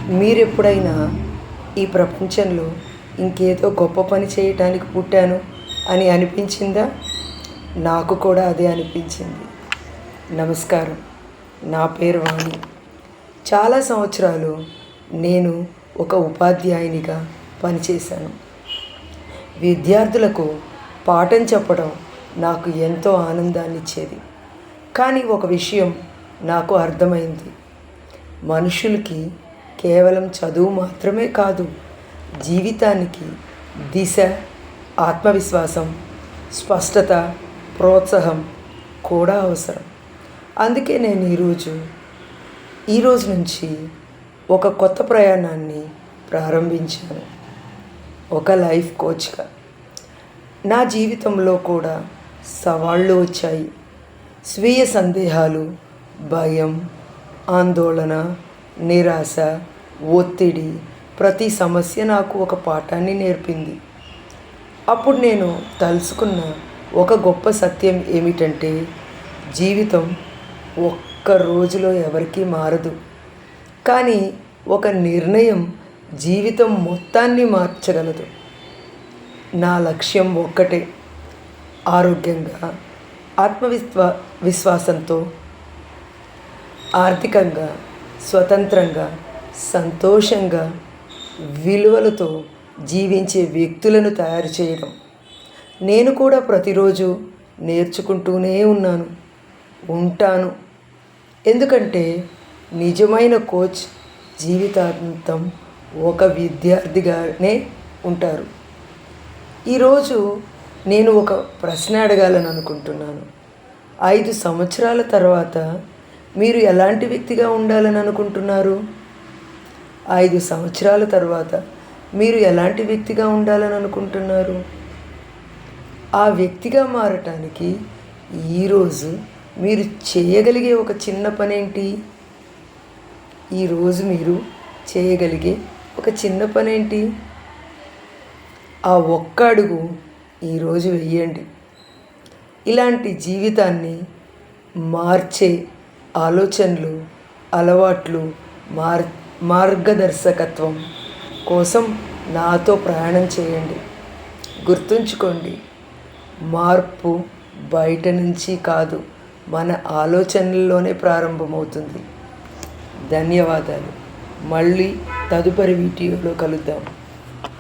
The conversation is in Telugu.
మీరెప్పుడైనా ఈ ప్రపంచంలో ఇంకేదో గొప్ప పని చేయటానికి పుట్టాను అని అనిపించిందా? నాకు కూడా అదే అనిపించింది. నమస్కారం, నా పేరు వాణి. చాలా సంవత్సరాలు నేను ఒక ఉపాధ్యాయునిగా పనిచేశాను. విద్యార్థులకు పాఠం చెప్పడం నాకు ఎంతో ఆనందాన్ని ఇచ్చేది. కానీ ఒక విషయం నాకు అర్థమైంది. మనుషులకి కేవలం చదువు మాత్రమే కాదు, జీవితానికి దిశ, ఆత్మవిశ్వాసం, స్పష్టత, ప్రోత్సాహం కూడా అవసరం. అందుకే నేను ఈరోజు నుంచి ఒక కొత్త ప్రయాణాన్ని ప్రారంభించాను, ఒక లైఫ్ కోచ్గా. నా జీవితంలో కూడా సవాళ్ళు వచ్చాయి. స్వీయ సందేహాలు, భయం, ఆందోళన, నిరాశ, ఒత్తిడి, ప్రతి సమస్య నాకు ఒక పాఠాన్ని నేర్పింది. అప్పుడు నేను తెలుసుకున్న ఒక గొప్ప సత్యం ఏమిటంటే, జీవితం ఒక్క రోజులో ఎవరికీ మారదు, కానీ ఒక నిర్ణయం జీవితం మొత్తాన్ని మార్చగలదు. నా లక్ష్యం ఒక్కటే: ఆరోగ్యంగా, విశ్వాసంతో, ఆర్థికంగా స్వతంత్రంగా, సంతోషంగా, విలువలతో జీవించే వ్యక్తులను తయారు చేయడం. నేను కూడా ప్రతిరోజు నేర్చుకుంటూనే ఉంటాను. ఎందుకంటే నిజమైన కోచ్ జీవితాంతం ఒక విద్యార్థిగానే ఉంటారు. ఈరోజు నేను ఒక ప్రశ్న అడగాలని అనుకుంటున్నాను. 5 సంవత్సరాల తర్వాత మీరు ఎలాంటి వ్యక్తిగా ఉండాలని అనుకుంటున్నారు? 5 సంవత్సరాల తర్వాత మీరు ఎలాంటి వ్యక్తిగా ఉండాలని అనుకుంటున్నారు? ఆ వ్యక్తిగా మారటానికి ఈరోజు మీరు చేయగలిగే ఒక చిన్న పనేంటి? ఈరోజు మీరు చేయగలిగే ఒక చిన్న పనేంటి? ఆ ఒక్క అడుగు ఈరోజు వెయ్యండి. ఇలాంటి జీవితాన్ని మార్చే ఆలోచనలు, అలవాట్లు, మార్గదర్శకత్వం కోసం నాతో ప్రయాణం చేయండి. గుర్తుంచుకోండి, మార్పు బయట నుంచి కాదు, మన ఆలోచనల్లోనే ప్రారంభమవుతుంది. ధన్యవాదాలు. మళ్ళీ తదుపరి వీడియోలో కలుద్దాం.